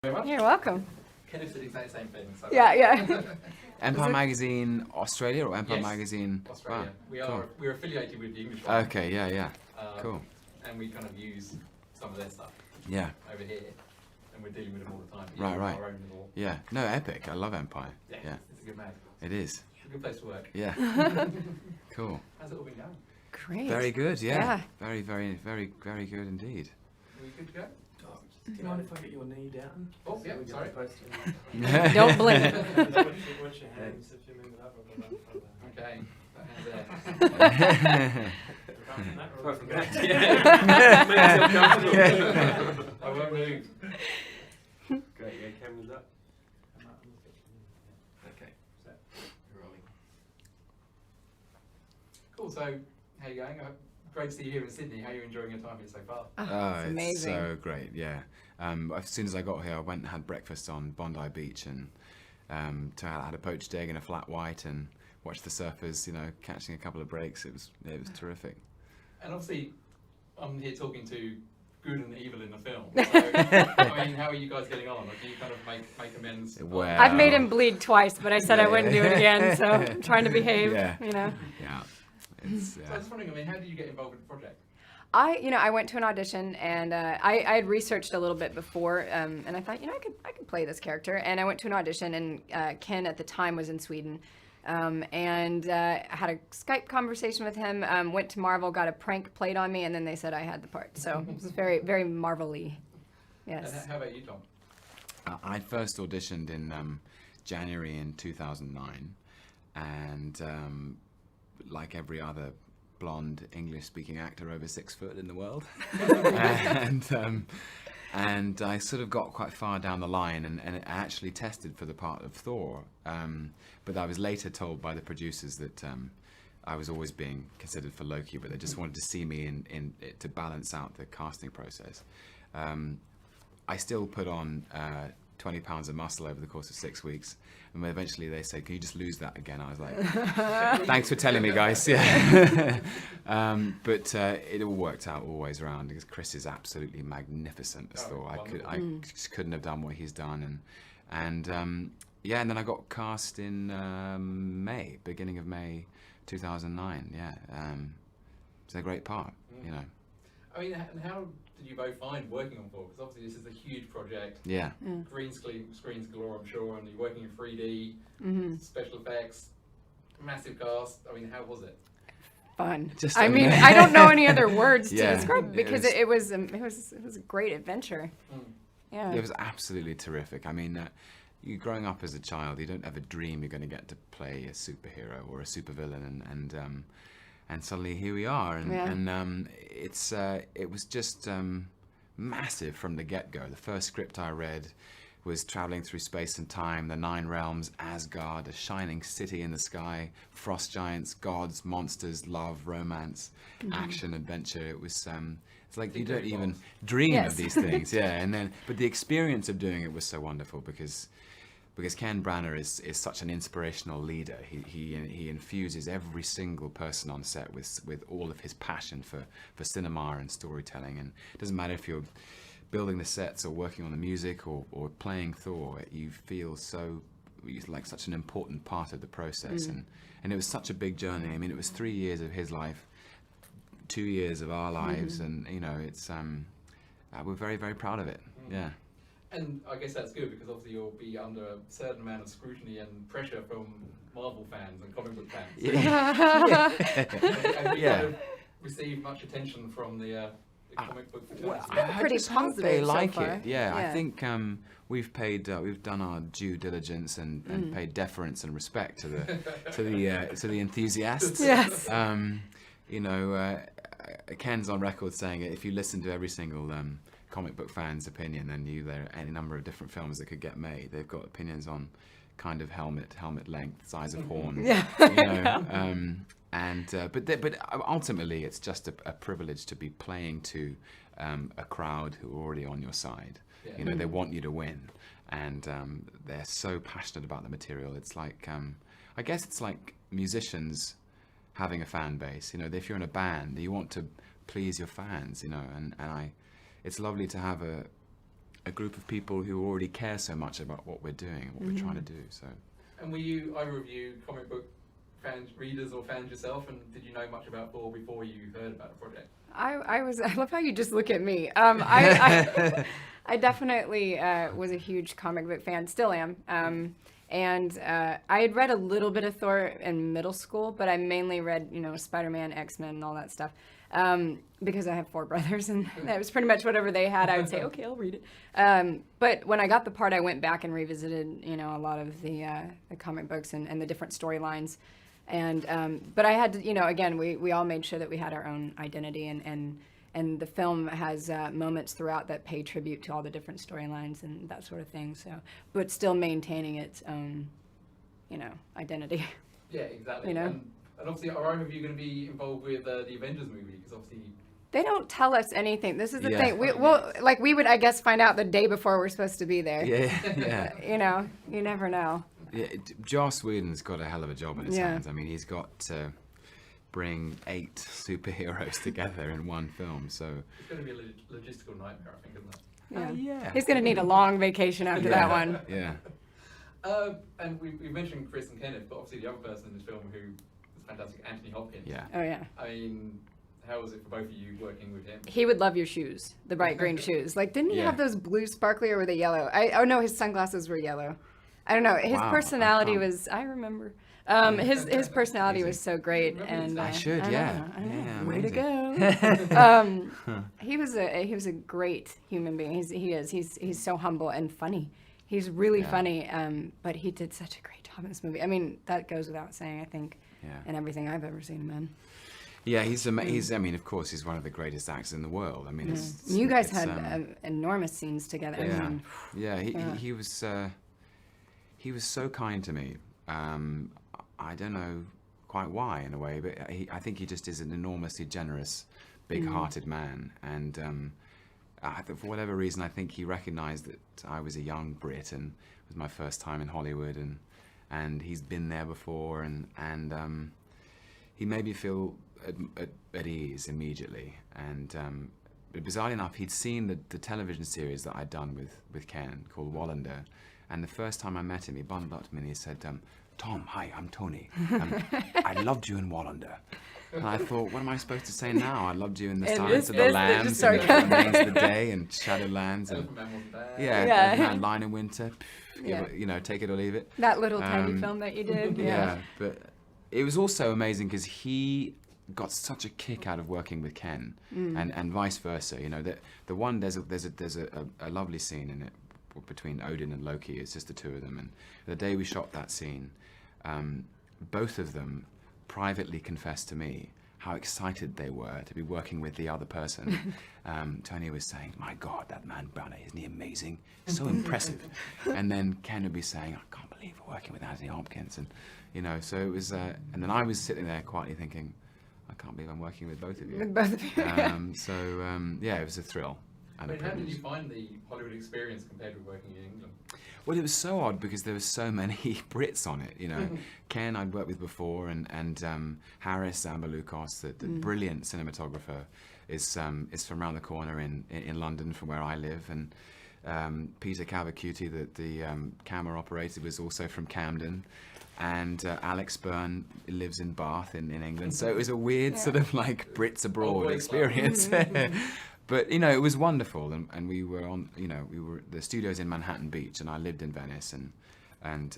Very much. You're welcome. Kenneth said exactly the same thing. So Yeah. Empire Magazine Australia or Empire Yes, Magazine? Australia. Wow, We're affiliated with the English one. Okay, yeah. Cool. And we kind of use some of their stuff Yeah. over here, and we're dealing with them all the time. Right. Our own little, Yeah. No, epic. I love Empire. Yeah. It's a good mag. It is. It's a good place to work. Yeah. Cool. How's it all been going? Great. Very good. Yeah. Yeah. Very good indeed. Are we good to go? Do you mind if I get your knee down? Oh, So yeah, we get sorry. the posting? Don't blink. Watch your hands if you move it up or down further. Okay. That hand's there. Apart from that, I won't move. Great, yeah, cameras up. Okay, so we're rolling. Cool. So, how you going? Great to see you here in Sydney. How are you enjoying your time here so far? Oh, it's it's amazing. so great. Yeah. As soon as I got here, I went and had breakfast on Bondi Beach and I had a poached egg and a flat white and watched the surfers, catching a couple of breaks. It was terrific. And obviously, I'm here talking to good and evil in the film. So, I mean, how are you guys getting on? Like, do you kind of make amends? Well, I've made him bleed twice, but I said I wouldn't do it again, so I'm trying to behave, Yeah. Yeah. It's, So I was wondering, I mean, how did you get involved with the project? I went to an audition and I had researched a little bit before, and I thought, I could play this character. And I went to an audition, and Ken at the time was in Sweden, and I had a Skype conversation with him. Went to Marvel, got a prank played on me, and then they said I had the part. So it was very, very Marvel-y. Yes. And how about you, Tom? I first auditioned in January in 2009, and like every other blonde English-speaking actor over 6 foot in the world, and I sort of got quite far down the line, and I actually tested for the part of Thor, but I was later told by the producers that I was always being considered for Loki, but they just wanted to see me in to balance out the casting process. I still put on 20 pounds of muscle over the course of 6 weeks, and eventually they said, "Can you just lose that again?" I was like, "Thanks for telling me, guys." Yeah. But it all worked out always around because Chris is absolutely magnificent as Thor. I just couldn't have done what he's done, and then I got cast in beginning of May 2009. Yeah, it's a great part, I mean, and how did you both find working on Thor? Because obviously this is a huge project. Yeah. Green screens galore, I'm sure, and you're working in 3D, special effects, massive cast. I mean, how was it? Fun. Just I mean, I don't know any other words to Yeah, describe it because it it was a great adventure. Yeah. It was absolutely terrific. I mean, you growing up as a child, you don't ever dream you're going to get to play a superhero or a supervillain, and suddenly here we are, and it was just massive from the get-go. The first script I read was traveling through space and time, the 9 realms, Asgard, a shining city in the sky, frost giants, gods, monsters, love, romance, action, adventure. It was it's like you don't even dream of these things, but the experience of doing it was so wonderful because Ken Branagh is such an inspirational leader. He infuses every single person on set with all of his passion for cinema and storytelling. And it doesn't matter if you're building the sets or working on the music or playing Thor, you feel like such an important part of the process. And it was such a big journey. I mean, it was 3 years of his life, 2 years of our lives, and it's we're very, very proud of it. Yeah. And I guess that's good because obviously you'll be under a certain amount of scrutiny and pressure from Marvel fans and comic book fans. Have you kind of received much attention from the comic book fans? I pretty just hope positive they so like far. it. Yeah, I think we've done our due diligence and paid deference and respect to the enthusiasts. Yes. Ken's on record saying if you listen to every single comic book fan's opinion, then there are any number of different films that could get made. They've got opinions on kind of helmet length, size of horn. But ultimately it's just a privilege to be playing to a crowd who are already on your side. They want you to win, and they're so passionate about the material. It's like I guess it's like musicians having a fan base. If you're in a band, you want to please your fans. It's lovely to have a group of people who already care so much about what we're doing, what we're trying to do. So. And were you either of you comic book fans, readers or fans yourself, and did you know much about Thor before you heard about the project? I love how you just look at me. I definitely was a huge comic book fan, still am. And I had read a little bit of Thor in middle school, but I mainly read, Spider-Man, X-Men, and all that stuff. Because I have 4 brothers, and that was pretty much whatever they had. I would say, okay, I'll read it. But when I got the part, I went back and revisited, a lot of the comic books and the different storylines. And but I had to, again, we all made sure that we had our own identity, and the film has moments throughout that pay tribute to all the different storylines and that sort of thing. So, but still maintaining its own, identity. Yeah, exactly. And obviously, are either of you going to be involved with the Avengers movie? Because obviously, they don't tell us anything. This is the thing. We would, I guess, find out the day before we're supposed to be there. Yeah. You never know. Yeah, Joss Whedon's got a hell of a job in his hands. I mean, he's got to bring 8 superheroes together in one film, so... It's going to be a logistical nightmare, I think, isn't it? Yeah. He's going to need a long vacation after that one. Yeah. And we mentioned Chris and Kenneth, but obviously the other person in this film who is fantastic, Anthony Hopkins. Yeah. Oh, yeah. I mean, how was it for both of you working with him? He would love your shoes, the bright green shoes. Like, didn't he have those blue sparkly, or were they yellow? No, his sunglasses were yellow. I don't know. His personality was, I remember. His personality was so great, and I should, I know. Way to go. He was a great human being. He's so humble and funny. He's really funny, but he did such a great job in this movie. I mean, that goes without saying, I think, in everything I've ever seen him in. Yeah, he's. I mean, of course, he's one of the greatest actors in the world. I mean, you guys had enormous scenes together. Yeah, he was. He was so kind to me. I don't know quite why, in a way, but I think he just is an enormously generous, big-hearted man. And for whatever reason, I think he recognised that I was a young Brit and it was my first time in Hollywood, and he's been there before, and he made me feel at ease immediately. And bizarrely enough, he'd seen the television series that I'd done with Ken called Wallander. And the first time I met him, he bundled up to me and he said, Tom, hi, I'm Tony. I loved you in Wallander. And I thought, what am I supposed to say now? I loved you in the Silence of the Lambs, and the Remains of the Day, and Shadowlands, and Line in Winter. Take it or leave it. That little tiny film that you did. Yeah, but it was also amazing because he got such a kick out of working with Ken, and vice versa. The one there's a lovely scene in it between Odin and Loki. It's just the two of them, and the day we shot that scene, both of them privately confessed to me how excited they were to be working with the other person. Tony was saying, my God, that man Branagh, isn't he amazing? So impressive. And then Ken would be saying, I can't believe we're working with Anthony Hopkins. And so it was, and then I was sitting there quietly thinking, I can't believe I'm working with both of you. With both of you. It was a thrill. But how did you find the Hollywood experience compared with working in England? Well, it was so odd because there were so many Brits on it. Ken I'd worked with before, and Harris Amberlukos, the brilliant cinematographer, is from around the corner in London from where I live, and Peter Cavacuti, the camera operator, was also from Camden, and Alex Byrne lives in Bath in England. So it was a weird sort of like Brits abroad experience. But it was wonderful, and we were on. The studio's in Manhattan Beach, and I lived in Venice, and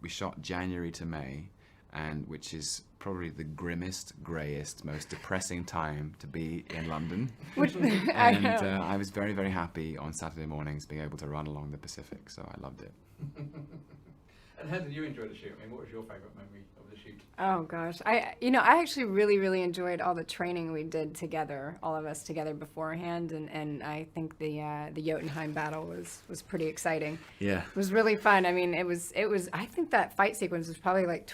we shot January to May, and which is probably the grimmest, greyest, most depressing time to be in London. I was very, very happy on Saturday mornings being able to run along the Pacific, so I loved it. And how did you enjoy the shoot? I mean, what was your favourite memory of the shoot? Oh gosh, I actually really, really enjoyed all the training we did together, all of us together beforehand, and I think the Jotunheim battle was pretty exciting. Yeah, it was really fun. I mean, it was. I think that fight sequence was probably like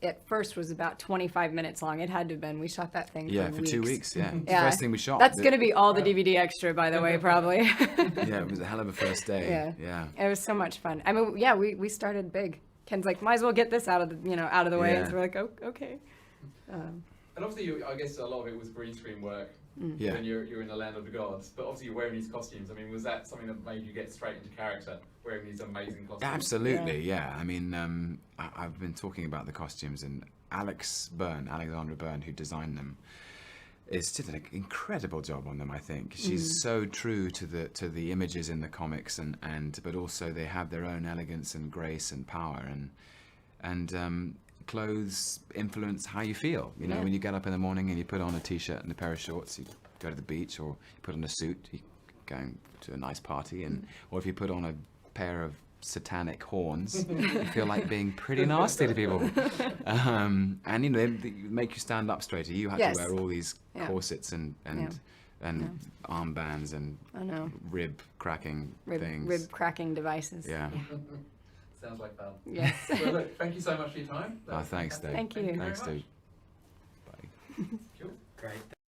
at first was about 25 minutes long. It had to have been. We shot that thing for 2 weeks. Yeah, the first thing we shot. That's gonna be all the DVD extra, by the way, probably. Yeah, it was a hell of a first day. Yeah. It was so much fun. I mean, we started big. Ken's like, might as well get this out of the way. And so we're like, oh, okay. And obviously, I guess a lot of it was green screen work. Yeah. when you're in the land of the gods. But obviously you're wearing these costumes. I mean, was that something that made you get straight into character, wearing these amazing costumes? Absolutely, yeah. I mean, I've been talking about the costumes, and Alexandra Byrne, who designed them, is did an incredible job on them. I think she's so true to the images in the comics, and but also they have their own elegance and grace and power, and clothes influence how you feel. You know, when you get up in the morning and you put on a t-shirt and a pair of shorts, you go to the beach, or you put on a suit, you're going to a nice party, and or if you put on a pair of satanic horns, you feel like being pretty nasty to people. And you know, they make you stand up straighter. You had Yes. to wear all these corsets and armbands and I know. rib cracking things. Rib cracking devices. Yeah. Sounds like fun. Yes. Well, look, thank you so much for your time. Oh, thanks, Dave. Thank you. very Thanks, much. Dave. Bye. Cool. Great.